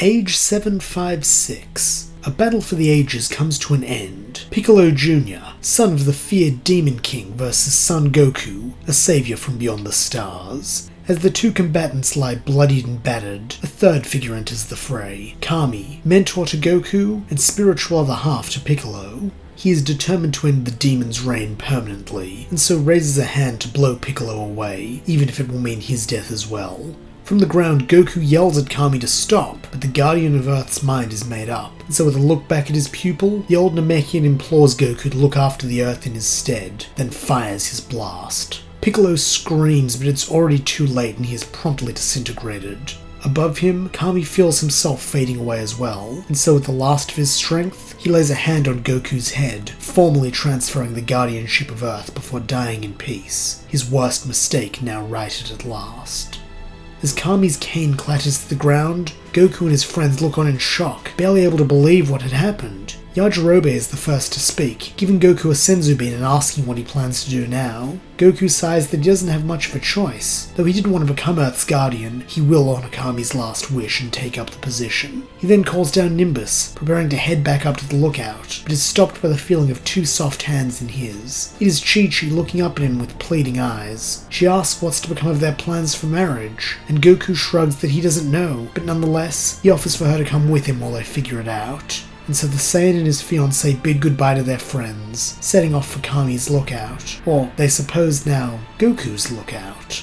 Age 756. A battle for the ages comes to an end. Piccolo Jr., son of the feared Demon King versus son Goku, a savior from beyond the stars. As the two combatants lie bloodied and battered, a third figure enters the fray, Kami, mentor to Goku and spiritual other half to Piccolo. He is determined to end the demon's reign permanently, and so raises a hand to blow Piccolo away, even if it will mean his death as well. From the ground, Goku yells at Kami to stop, but the Guardian of Earth's mind is made up, and so with a look back at his pupil, the old Namekian implores Goku to look after the Earth in his stead, then fires his blast. Piccolo screams, but it's already too late and he is promptly disintegrated. Above him, Kami feels himself fading away as well, and so with the last of his strength, he lays a hand on Goku's head, formally transferring the guardianship of Earth before dying in peace, his worst mistake now righted at last. As Kami's cane clatters to the ground, Goku and his friends look on in shock, barely able to believe what had happened. Yajirobe is the first to speak, giving Goku a senzu bean and asking what he plans to do now. Goku sighs that he doesn't have much of a choice. Though he didn't want to become Earth's guardian, he will honor Kami's last wish and take up the position. He then calls down Nimbus, preparing to head back up to the lookout, but is stopped by the feeling of two soft hands in his. It is Chi-Chi looking up at him with pleading eyes. She asks what's to become of their plans for marriage, and Goku shrugs that he doesn't know, but nonetheless, he offers for her to come with him while they figure it out. And so the Saiyan and his fiancée bid goodbye to their friends, setting off for Kami's lookout, or they suppose now, Goku's lookout.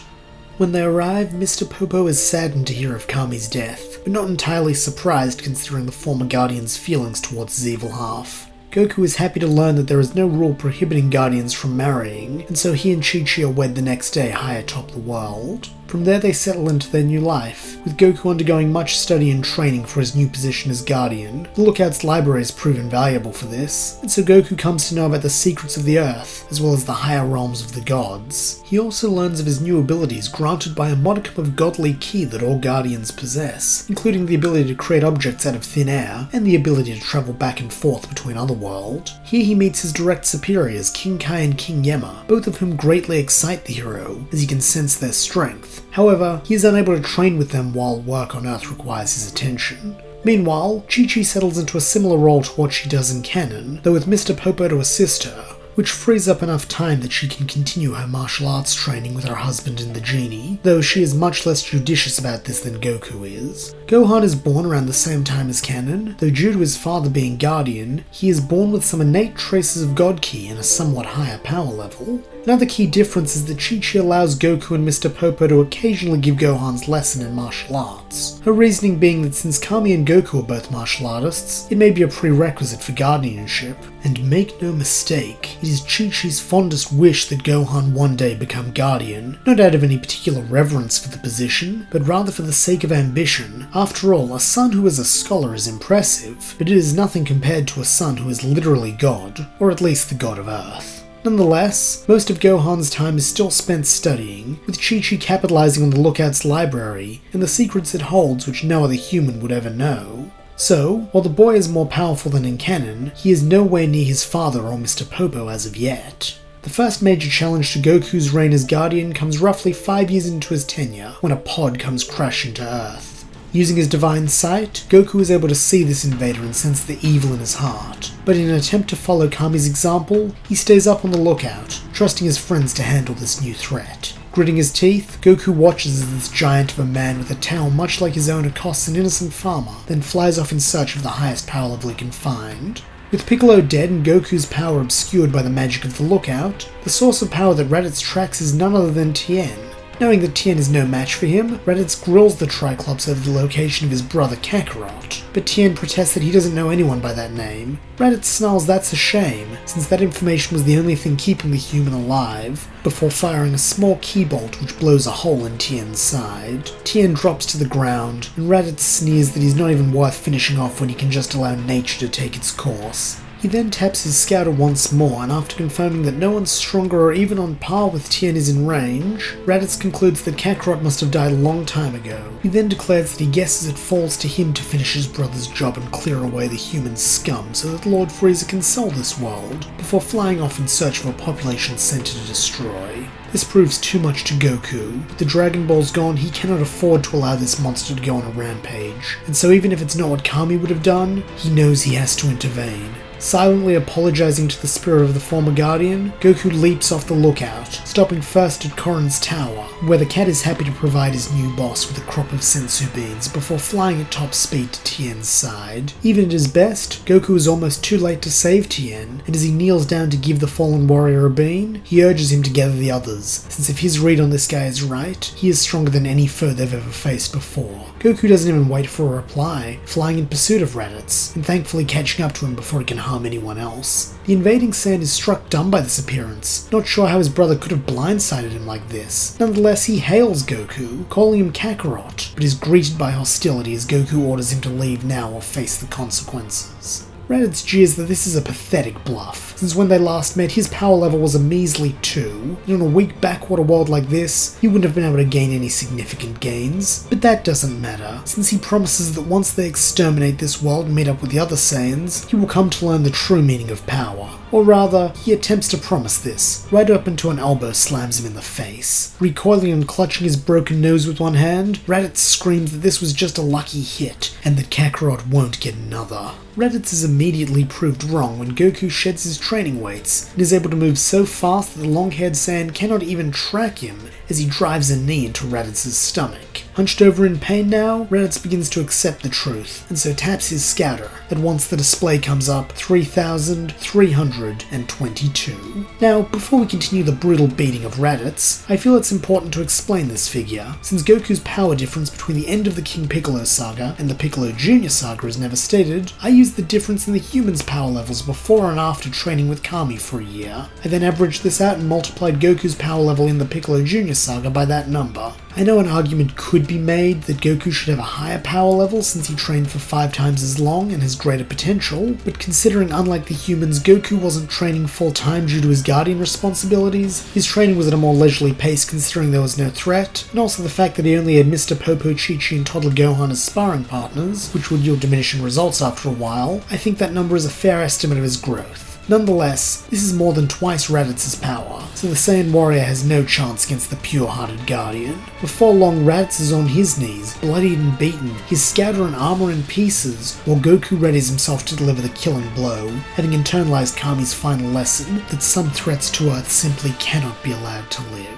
When they arrive, Mr. Popo is saddened to hear of Kami's death, but not entirely surprised considering the former Guardian's feelings towards his evil half. Goku is happy to learn that there is no rule prohibiting Guardians from marrying, and so he and Chi-Chi are wed the next day high atop the world. From there they settle into their new life, with Goku undergoing much study and training for his new position as Guardian. The Lookout's library has proven valuable for this, and so Goku comes to know about the secrets of the Earth, as well as the higher realms of the gods. He also learns of his new abilities granted by a modicum of godly ki that all Guardians possess, including the ability to create objects out of thin air, and the ability to travel back and forth between otherworld. Here he meets his direct superiors, King Kai and King Yema, both of whom greatly excite the hero, as he can sense their strength. However, he is unable to train with them while work on Earth requires his attention. Meanwhile, Chi-Chi settles into a similar role to what she does in canon, though with Mr. Popo to assist her, which frees up enough time that she can continue her martial arts training with her husband and the genie, though she is much less judicious about this than Goku is. Gohan is born around the same time as canon, though due to his father being Guardian, he is born with some innate traces of God Ki and a somewhat higher power level. Another key difference is that Chi-Chi allows Goku and Mr. Popo to occasionally give Gohan's lesson in martial arts, her reasoning being that since Kami and Goku are both martial artists, it may be a prerequisite for guardianship. And make no mistake, it is Chi-Chi's fondest wish that Gohan one day become Guardian, not out of any particular reverence for the position, but rather for the sake of ambition. After all, a son who is a scholar is impressive, but it is nothing compared to a son who is literally God, or at least the god of Earth. Nonetheless, most of Gohan's time is still spent studying, with Chi-Chi capitalizing on the Lookout's library and the secrets it holds which no other human would ever know. So, while the boy is more powerful than in canon, he is nowhere near his father or Mr. Popo as of yet. The first major challenge to Goku's reign as Guardian comes roughly 5 years into his tenure, when a pod comes crashing to Earth. Using his divine sight, Goku is able to see this invader and sense the evil in his heart, but in an attempt to follow Kami's example, he stays up on the lookout, trusting his friends to handle this new threat. Gritting his teeth, Goku watches as this giant of a man with a tail much like his own accosts an innocent farmer, then flies off in search of the highest power level he can find. With Piccolo dead and Goku's power obscured by the magic of the lookout, the source of power that Raditz tracks is none other than Tien. Knowing that Tien is no match for him, Raditz grills the Triclops over the location of his brother Kakarot, but Tien protests that he doesn't know anyone by that name. Raditz snarls that's a shame, since that information was the only thing keeping the human alive, before firing a small key bolt which blows a hole in Tien's side. Tien drops to the ground, and Raditz sneers that he's not even worth finishing off when he can just allow nature to take its course. He then taps his scouter once more, and after confirming that no one stronger or even on par with Tien is in range, Raditz concludes that Kakarot must have died a long time ago. He then declares that he guesses it falls to him to finish his brother's job and clear away the human scum so that Lord Frieza can sell this world, before flying off in search of a population center to destroy. This proves too much to Goku. With the Dragon Balls gone, he cannot afford to allow this monster to go on a rampage, and so even if it's not what Kami would have done, he knows he has to intervene. Silently apologizing to the spirit of the former Guardian, Goku leaps off the lookout, stopping first at Korin's tower, where the cat is happy to provide his new boss with a crop of sensu beans before flying at top speed to Tien's side. Even at his best, Goku is almost too late to save Tien, and as he kneels down to give the fallen warrior a bean, he urges him to gather the others, since if his read on this guy is right, he is stronger than any foe they've ever faced before. Goku doesn't even wait for a reply, flying in pursuit of Raditz, and thankfully catching up to him before he can harm anyone else. The invading Saiyan is struck dumb by this appearance, not sure how his brother could have blindsided him like this. Nonetheless, he hails Goku, calling him Kakarot, but is greeted by hostility as Goku orders him to leave now or face the consequences. Raditz jeers that this is a pathetic bluff, since when they last met his power level was a measly 2, and on a weak backwater world like this, he wouldn't have been able to gain any significant gains. But that doesn't matter, since he promises that once they exterminate this world and meet up with the other Saiyans, he will come to learn the true meaning of power. Or rather, he attempts to promise this, right up until an elbow slams him in the face. Recoiling and clutching his broken nose with one hand, Raditz screams that this was just a lucky hit, and that Kakarot won't get another. Raditz is immediately proved wrong when Goku sheds his training weights, and is able to move so fast that the long-haired Saiyan cannot even track him as he drives a knee into Raditz's stomach. Hunched over in pain now, Raditz begins to accept the truth, and so taps his scouter. At once the display comes up 3,322. Now, before we continue the brutal beating of Raditz, I feel it's important to explain this figure. Since Goku's power difference between the end of the King Piccolo saga and the Piccolo Jr. saga is never stated, I use the difference in the humans' power levels before and after training with Kami for a year. I then averaged this out and multiplied Goku's power level in the Piccolo Jr. saga by that number. I know an argument could be made that Goku should have a higher power level since he trained for 5 times as long and has greater potential, but considering unlike the humans, Goku wasn't training full-time due to his guardian responsibilities, his training was at a more leisurely pace considering there was no threat, and also the fact that he only had Mr. Popo, Chi-Chi and Toddler Gohan as sparring partners, which would yield diminishing results after a while, I think that number is a fair estimate of his growth. Nonetheless, this is more than twice Raditz's power, so the Saiyan warrior has no chance against the pure-hearted Guardian. Before long, Raditz is on his knees, bloodied and beaten, his scouter and armor in pieces, while Goku readies himself to deliver the killing blow, having internalized Kami's final lesson that some threats to Earth simply cannot be allowed to live.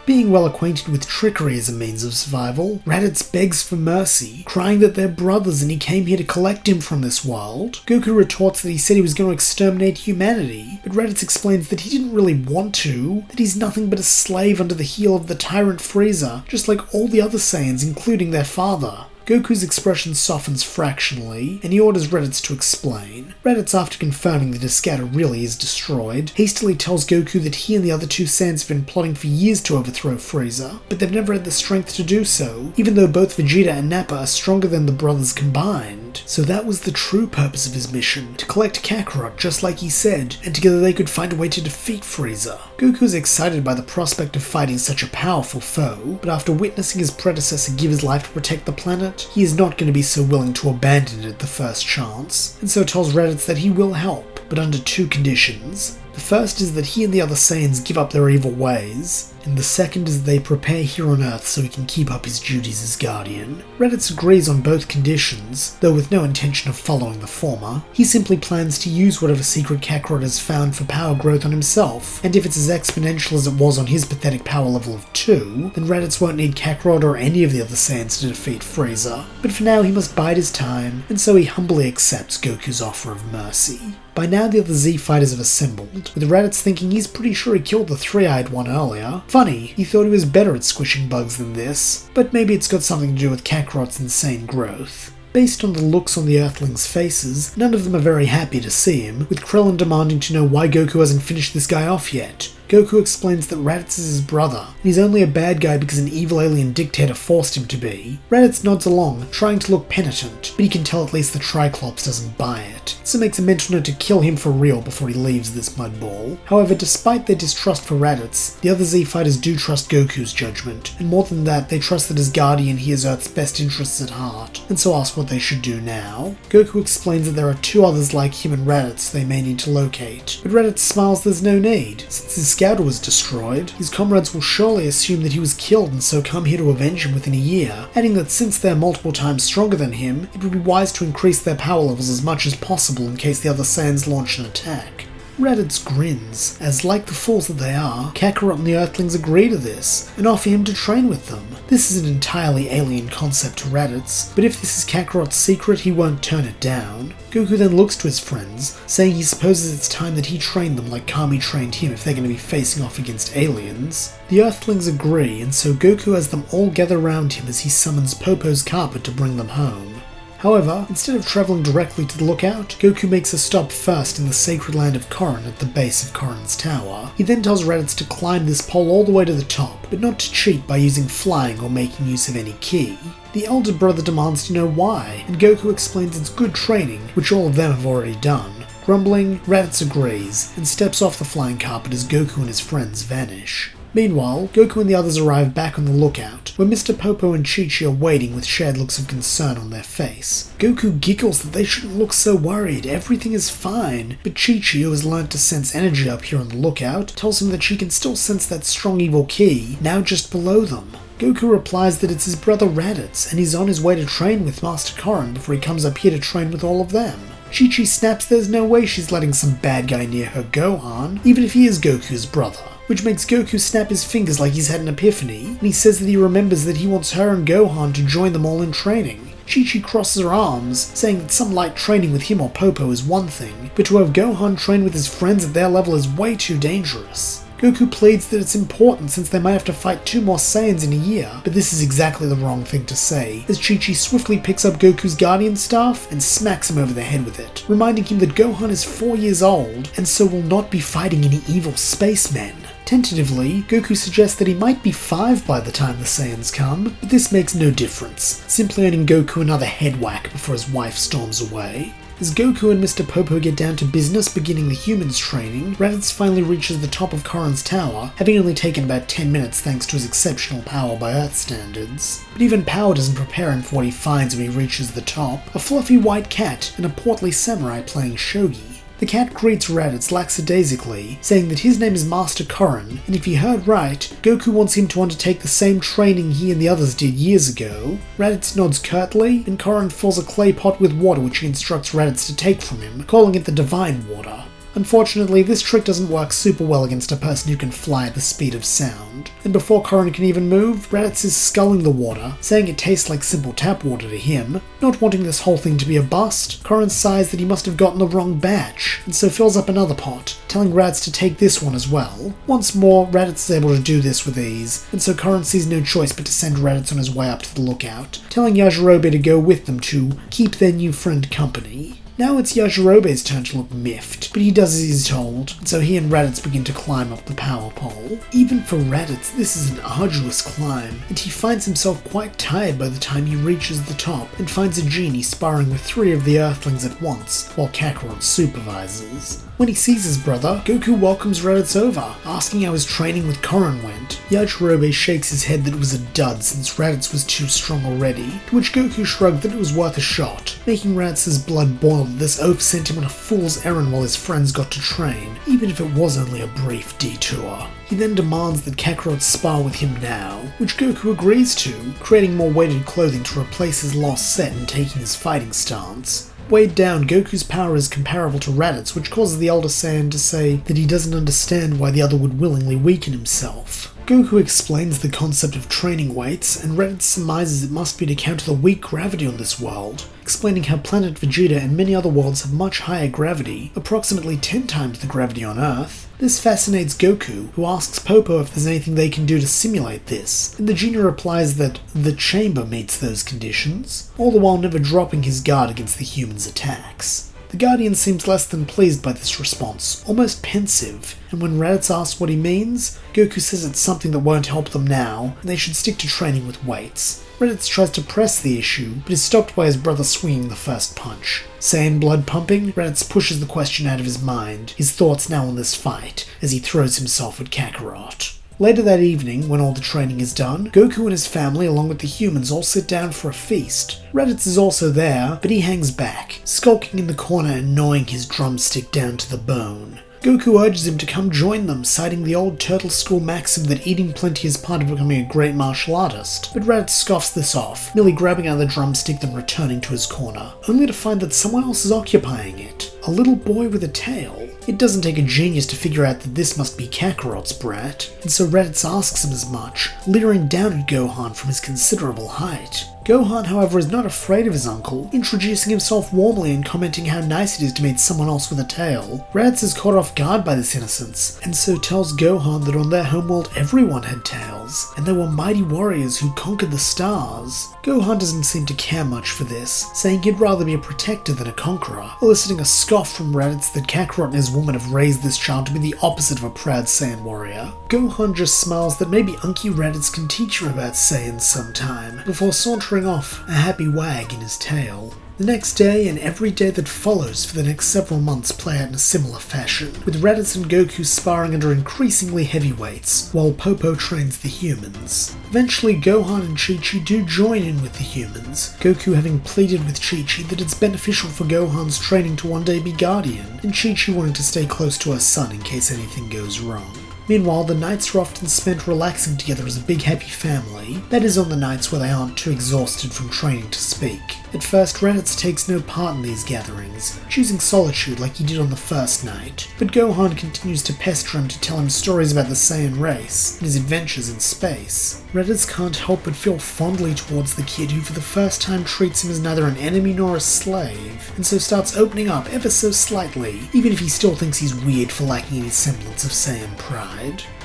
Being well acquainted with trickery as a means of survival, Raditz begs for mercy, crying that they're brothers and he came here to collect him from this world. Goku retorts that he said he was going to exterminate humanity, but Raditz explains that he didn't really want to, that he's nothing but a slave under the heel of the tyrant Frieza, just like all the other Saiyans, including their father. Goku's expression softens fractionally, and he orders Raditz to explain. Raditz, after confirming that his scouter really is destroyed, hastily tells Goku that he and the other two Saiyans have been plotting for years to overthrow Frieza, but they've never had the strength to do so, even though both Vegeta and Nappa are stronger than the brothers combined. So that was the true purpose of his mission, to collect Kakarot just like he said, and together they could find a way to defeat Frieza. Goku is excited by the prospect of fighting such a powerful foe, but after witnessing his predecessor give his life to protect the planet, he is not going to be so willing to abandon it at the first chance, and so tells Raditz that he will help, but under 2 conditions. The first is that he and the other Saiyans give up their evil ways, and the second is that they prepare here on Earth so he can keep up his duties as Guardian. Raditz agrees on both conditions, though with no intention of following the former. He simply plans to use whatever secret Kakarot has found for power growth on himself, and if it's as exponential as it was on his pathetic power level of 2, then Raditz won't need Kakarot or any of the other Saiyans to defeat Frieza. But for now he must bide his time, and so he humbly accepts Goku's offer of mercy. By now the other Z fighters have assembled, with Raditz thinking he's pretty sure he killed the 3-eyed one earlier. Funny, he thought he was better at squishing bugs than this, but maybe it's got something to do with Kakarot's insane growth. Based on the looks on the Earthlings' faces, none of them are very happy to see him, with Krillin demanding to know why Goku hasn't finished this guy off yet. Goku explains that Raditz is his brother, and he's only a bad guy because an evil alien dictator forced him to be. Raditz nods along, trying to look penitent, but he can tell at least the Triclops doesn't buy it, so makes a mental note to kill him for real before he leaves this mudball. However, despite their distrust for Raditz, the other Z fighters do trust Goku's judgment, and more than that, they trust that as Guardian he has Earth's best interests at heart, and so ask what they should do now. Goku explains that there are two others like him and Raditz they may need to locate, but Raditz smiles there's no need. Since his scouter was destroyed, his comrades will surely assume that he was killed and so come here to avenge him within a year, adding that since they're multiple times stronger than him, it would be wise to increase their power levels as much as possible in case the other Saiyans launch an attack. Raditz grins, as like the fools that they are, Kakarot and the Earthlings agree to this, and offer him to train with them. This is an entirely alien concept to Raditz, but if this is Kakarot's secret, he won't turn it down. Goku then looks to his friends, saying he supposes it's time that he trained them like Kami trained him if they're going to be facing off against aliens. The Earthlings agree, and so Goku has them all gather around him as he summons Popo's carpet to bring them home. However, instead of travelling directly to the lookout, Goku makes a stop first in the sacred land of Korin at the base of Korin's tower. He then tells Raditz to climb this pole all the way to the top, but not to cheat by using flying or making use of any ki. The elder brother demands to know why, and Goku explains it's good training, which all of them have already done. Grumbling, Raditz agrees, and steps off the flying carpet as Goku and his friends vanish. Meanwhile, Goku and the others arrive back on the lookout, where Mr. Popo and Chi-Chi are waiting with shared looks of concern on their face. Goku giggles that they shouldn't look so worried, everything is fine, but Chi-Chi, who has learned to sense energy up here on the lookout, tells him that she can still sense that strong evil ki, now just below them. Goku replies that it's his brother Raditz, and he's on his way to train with Master Korin before he comes up here to train with all of them. Chi-Chi snaps there's no way she's letting some bad guy near her Gohan, even if he is Goku's brother, which makes Goku snap his fingers like he's had an epiphany, and he says that he remembers that he wants her and Gohan to join them all in training. Chi-Chi crosses her arms, saying that some light training with him or Popo is one thing, but to have Gohan train with his friends at their level is way too dangerous. Goku pleads that it's important since they might have to fight 2 more Saiyans in a year, but this is exactly the wrong thing to say, as Chi-Chi swiftly picks up Goku's Guardian Staff and smacks him over the head with it, reminding him that Gohan is 4 years old, and so will not be fighting any evil spacemen. Tentatively, Goku suggests that he might be 5 by the time the Saiyans come, but this makes no difference, simply earning Goku another head whack before his wife storms away. As Goku and Mr. Popo get down to business beginning the humans training, Raditz finally reaches the top of Korin's tower, having only taken about 10 minutes thanks to his exceptional power by Earth standards. But even power doesn't prepare him for what he finds when he reaches the top, a fluffy white cat and a portly samurai playing shogi. The cat greets Raditz lackadaisically, saying that his name is Master Korin, and if he heard right, Goku wants him to undertake the same training he and the others did years ago. Raditz nods curtly, and Korin fills a clay pot with water which he instructs Raditz to take from him, calling it the Divine Water. Unfortunately, this trick doesn't work super well against a person who can fly at the speed of sound, and before Korin can even move, Raditz is sculling the water, saying it tastes like simple tap water to him. Not wanting this whole thing to be a bust, Korin sighs that he must have gotten the wrong batch, and so fills up another pot, telling Raditz to take this one as well. Once more, Raditz is able to do this with ease, and so Korin sees no choice but to send Raditz on his way up to the lookout, telling Yajirobe to go with them to keep their new friend company. Now it's Yajirobe's turn to look miffed, but he does as he's told, and so he and Raditz begin to climb up the power pole. Even for Raditz, this is an arduous climb, and he finds himself quite tired by the time he reaches the top and finds a genie sparring with 3 of the Earthlings at once, while Kakarot supervises. When he sees his brother, Goku welcomes Raditz over, asking how his training with Korin went. Yajirobe shakes his head that it was a dud since Raditz was too strong already, to which Goku shrugged that it was worth a shot, making Raditz's blood boil that this oaf sent him on a fool's errand while his friends got to train, even if it was only a brief detour. He then demands that Kakarot spar with him now, which Goku agrees to, creating more weighted clothing to replace his lost set and taking his fighting stance. Weighed down, Goku's power is comparable to Raditz, which causes the elder Saiyan to say that he doesn't understand why the other would willingly weaken himself. Goku explains the concept of training weights, and Raditz surmises it must be to counter the weak gravity on this world, explaining how planet Vegeta and many other worlds have much higher gravity, approximately 10 times the gravity on Earth. This fascinates Goku, who asks Popo if there's anything they can do to simulate this, and the genie replies that the chamber meets those conditions, all the while never dropping his guard against the humans' attacks. The Guardian seems less than pleased by this response, almost pensive, and when Raditz asks what he means, Goku says it's something that won't help them now, and they should stick to training with weights. Raditz tries to press the issue, but is stopped by his brother swinging the first punch. Saiyan blood pumping, Raditz pushes the question out of his mind, his thoughts now on this fight, as he throws himself at Kakarot. Later that evening, when all the training is done, Goku and his family along with the humans all sit down for a feast. Raditz is also there, but he hangs back, skulking in the corner and gnawing his drumstick down to the bone. Goku urges him to come join them, citing the old Turtle School maxim that eating plenty is part of becoming a great martial artist, but Raditz scoffs this off, merely grabbing out the drumstick then returning to his corner, only to find that someone else is occupying it. A little boy with a tail. It doesn't take a genius to figure out that this must be Kakarot's brat, and so Raditz asks him as much, leering down at Gohan from his considerable height. Gohan, however, is not afraid of his uncle, introducing himself warmly and commenting how nice it is to meet someone else with a tail. Raditz is caught off guard by this innocence, and so tells Gohan that on their homeworld everyone had tails, and they were mighty warriors who conquered the stars. Gohan doesn't seem to care much for this, saying he'd rather be a protector than a conqueror, eliciting a scoff from Raditz that Kakarot and his woman have raised this child to be the opposite of a proud Saiyan warrior. Gohan just smiles that maybe Unky Raditz can teach him about Saiyans sometime, before sauntering off, a happy wag in his tail. The next day and every day that follows for the next several months play out in a similar fashion, with Raditz and Goku sparring under increasingly heavy weights, while Popo trains the humans. Eventually Gohan and Chi-Chi do join in with the humans, Goku having pleaded with Chi-Chi that it's beneficial for Gohan's training to one day be Guardian, and Chi-Chi wanting to stay close to her son in case anything goes wrong. Meanwhile, the nights are often spent relaxing together as a big happy family, that is on the nights where they aren't too exhausted from training to speak. At first, Raditz takes no part in these gatherings, choosing solitude like he did on the first night, but Gohan continues to pester him to tell him stories about the Saiyan race and his adventures in space. Raditz can't help but feel fondly towards the kid who for the first time treats him as neither an enemy nor a slave, and so starts opening up ever so slightly, even if he still thinks he's weird for lacking any semblance of Saiyan pride.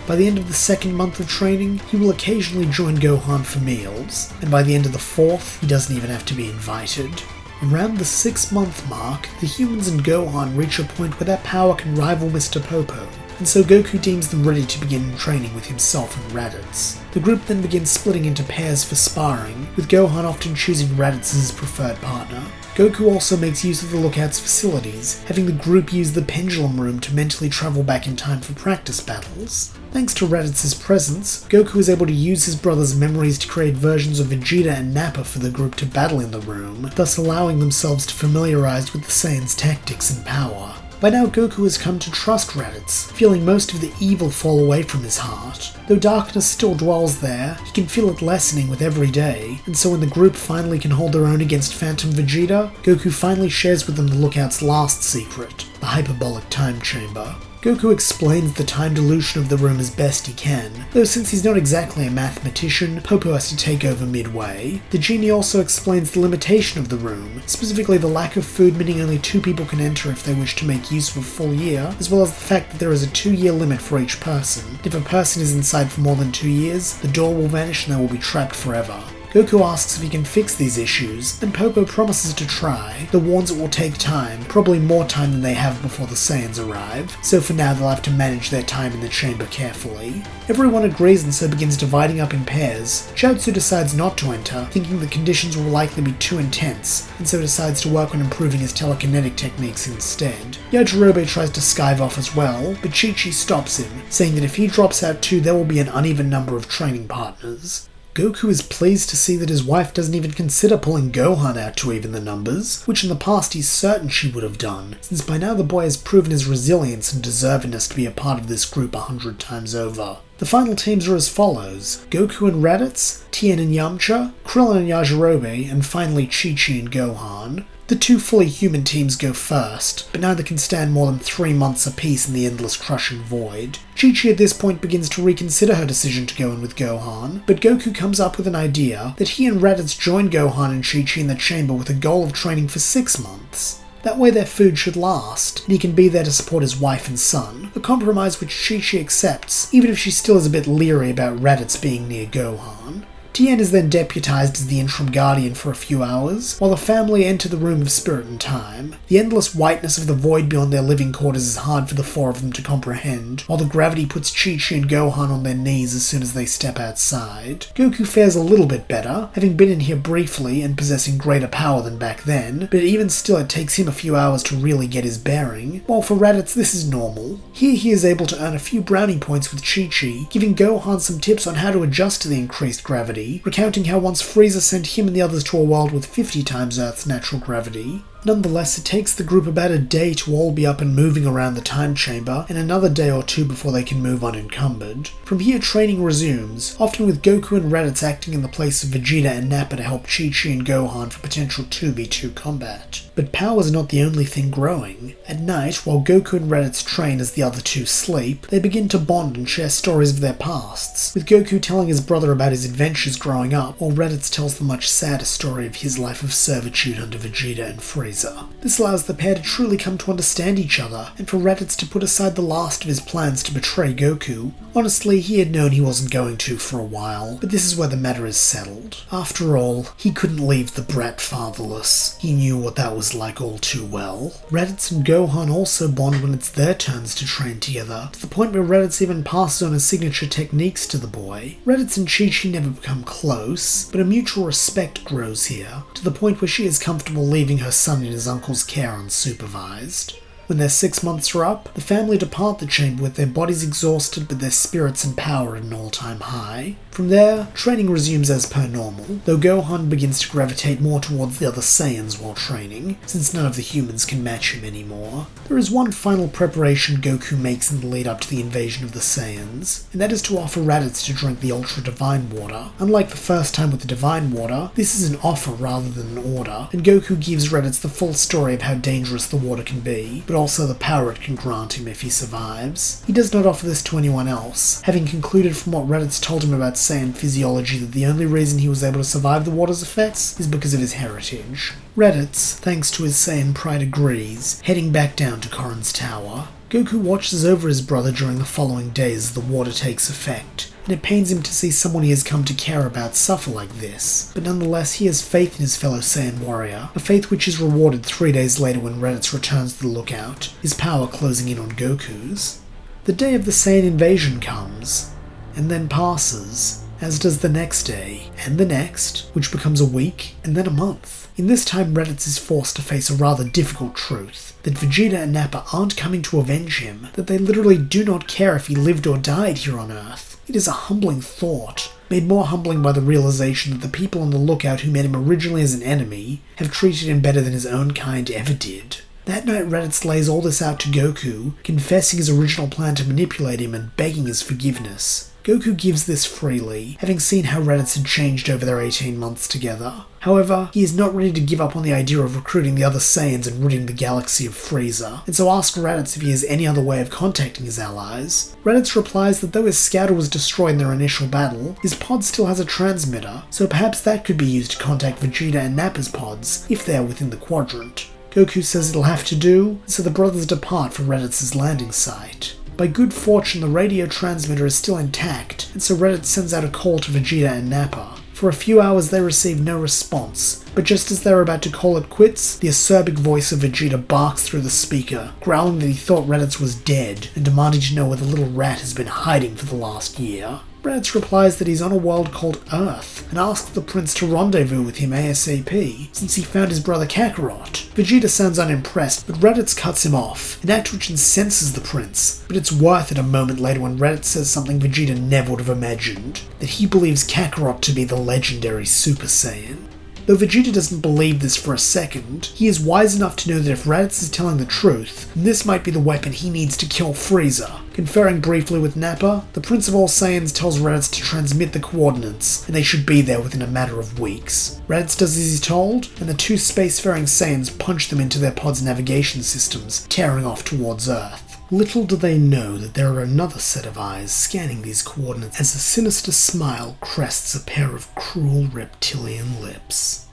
By the end of the second month of training, he will occasionally join Gohan for meals, and by the end of the fourth, he doesn't even have to be invited. Around the 6-month mark, the humans and Gohan reach a point where their power can rival Mr. Popo, and so Goku deems them ready to begin training with himself and Raditz. The group then begins splitting into pairs for sparring, with Gohan often choosing Raditz as his preferred partner. Goku also makes use of the Lookout's facilities, having the group use the Pendulum Room to mentally travel back in time for practice battles. Thanks to Raditz's presence, Goku is able to use his brother's memories to create versions of Vegeta and Nappa for the group to battle in the room, thus allowing themselves to familiarize with the Saiyans' tactics and power. By now Goku has come to trust Raditz, feeling most of the evil fall away from his heart. Though darkness still dwells there, he can feel it lessening with every day, and so when the group finally can hold their own against Phantom Vegeta, Goku finally shares with them the Lookout's last secret, the hyperbolic time chamber. Goku explains the time dilution of the room as best he can, though since he's not exactly a mathematician, Popo has to take over midway. The genie also explains the limitation of the room, specifically the lack of food meaning only 2 people can enter if they wish to make use of a full year, as well as the fact that there is a 2-year limit for each person. If a person is inside for more than 2 years, the door will vanish and they will be trapped forever. Goku asks if he can fix these issues, and Popo promises to try, though warns it will take time, probably more time than they have before the Saiyans arrive, so for now they'll have to manage their time in the chamber carefully. Everyone agrees and so begins dividing up in pairs. Chiaotzu decides not to enter, thinking the conditions will likely be too intense, and so decides to work on improving his telekinetic techniques instead. Yajirobe tries to skive off as well, but Chi-Chi stops him, saying that if he drops out too there will be an uneven number of training partners. Goku is pleased to see that his wife doesn't even consider pulling Gohan out to even the numbers, which in the past he's certain she would have done, since by now the boy has proven his resilience and deservedness to be a part of this group 100 times over. The final teams are as follows: Goku and Raditz, Tien and Yamcha, Krillin and Yajirobe, and finally Chi-Chi and Gohan. The 2 fully human teams go first, but neither can stand more than 3 months apiece in the endless crushing void. Chi-Chi at this point begins to reconsider her decision to go in with Gohan, but Goku comes up with an idea that he and Raditz join Gohan and Chi-Chi in the chamber with a goal of training for 6 months. That way their food should last, and he can be there to support his wife and son, a compromise which Chi-Chi accepts, even if she still is a bit leery about Raditz being near Gohan. Tien is then deputized as the interim guardian for a few hours, while the family enter the Room of Spirit and Time. The endless whiteness of the void beyond their living quarters is hard for the four of them to comprehend, while the gravity puts Chi-Chi and Gohan on their knees as soon as they step outside. Goku fares a little bit better, having been in here briefly and possessing greater power than back then, but even still it takes him a few hours to really get his bearing, while for Raditz this is normal. Here he is able to earn a few brownie points with Chi-Chi, giving Gohan some tips on how to adjust to the increased gravity, recounting how once Frieza sent him and the others to a world with 50 times Earth's natural gravity. Nonetheless, it takes the group about a day to all be up and moving around the time chamber, and another day or two before they can move unencumbered. From here, training resumes, often with Goku and Raditz acting in the place of Vegeta and Nappa to help Chi-Chi and Gohan for potential 2v2 combat. But power is not the only thing growing. At night, while Goku and Raditz train as the other two sleep, they begin to bond and share stories of their pasts, with Goku telling his brother about his adventures growing up, while Raditz tells the much sadder story of his life of servitude under Vegeta and Frieza. This allows the pair to truly come to understand each other, and for Raditz to put aside the last of his plans to betray Goku. Honestly, he had known he wasn't going to for a while, but this is where the matter is settled. After all, he couldn't leave the brat fatherless. He knew what that was like all too well. Raditz and Gohan also bond when it's their turns to train together, to the point where Raditz even passes on his signature techniques to the boy. Raditz and Chi-Chi never become close, but a mutual respect grows here, to the point where she is comfortable leaving her son in his uncle's care unsupervised. When their 6 months are up, the family depart the chamber with their bodies exhausted but their spirits and power at an all-time high. From there, training resumes as per normal, though Gohan begins to gravitate more towards the other Saiyans while training, since none of the humans can match him anymore. There is one final preparation Goku makes in the lead up to the invasion of the Saiyans, and that is to offer Raditz to drink the Ultra Divine Water. Unlike the first time with the Divine Water, this is an offer rather than an order, and Goku gives Raditz the full story of how dangerous the water can be, but also the power it can grant him if he survives. He does not offer this to anyone else, having concluded from what Raditz told him about Saiyan physiology that the only reason he was able to survive the water's effects is because of his heritage. Raditz, thanks to his Saiyan pride, agrees, heading back down to Korin's tower. Goku watches over his brother during the following days as the water takes effect, and it pains him to see someone he has come to care about suffer like this, but nonetheless he has faith in his fellow Saiyan warrior, a faith which is rewarded 3 days later when Raditz returns to the lookout, his power closing in on Goku's. The day of the Saiyan invasion comes, and then passes, as does the next day, and the next, which becomes a week, and then a month. In this time, Raditz is forced to face a rather difficult truth, that Vegeta and Nappa aren't coming to avenge him, that they literally do not care if he lived or died here on Earth. It is a humbling thought, made more humbling by the realization that the people on the lookout who met him originally as an enemy have treated him better than his own kind ever did. That night, Raditz lays all this out to Goku, confessing his original plan to manipulate him and begging his forgiveness. Goku gives this freely, having seen how Raditz had changed over their 18 months together. However, he is not ready to give up on the idea of recruiting the other Saiyans and ridding the galaxy of Frieza, and so asks Raditz if he has any other way of contacting his allies. Raditz replies that though his scouter was destroyed in their initial battle, his pod still has a transmitter, so perhaps that could be used to contact Vegeta and Nappa's pods, if they are within the quadrant. Goku says it'll have to do, so the brothers depart from Raditz's landing site. By good fortune, the radio transmitter is still intact, and so Raditz sends out a call to Vegeta and Nappa. For a few hours they receive no response, but just as they were about to call it quits, the acerbic voice of Vegeta barks through the speaker, growling that he thought Raditz was dead, and demanding to know where the little rat has been hiding for the last year. Raditz replies that he's on a world called Earth, and asks the prince to rendezvous with him ASAP, since he found his brother Kakarot. Vegeta sounds unimpressed, but Raditz cuts him off, an act which incenses the prince, but it's worth it a moment later when Raditz says something Vegeta never would have imagined, that he believes Kakarot to be the legendary Super Saiyan. Though Vegeta doesn't believe this for a second, he is wise enough to know that if Raditz is telling the truth, then this might be the weapon he needs to kill Frieza. Conferring briefly with Nappa, the Prince of All Saiyans tells Raditz to transmit the coordinates, and they should be there within a matter of weeks. Raditz does as he's told, and the two spacefaring Saiyans punch them into their pod's navigation systems, tearing off towards Earth. Little do they know that there are another set of eyes scanning these coordinates as a sinister smile crests a pair of cruel reptilian lips.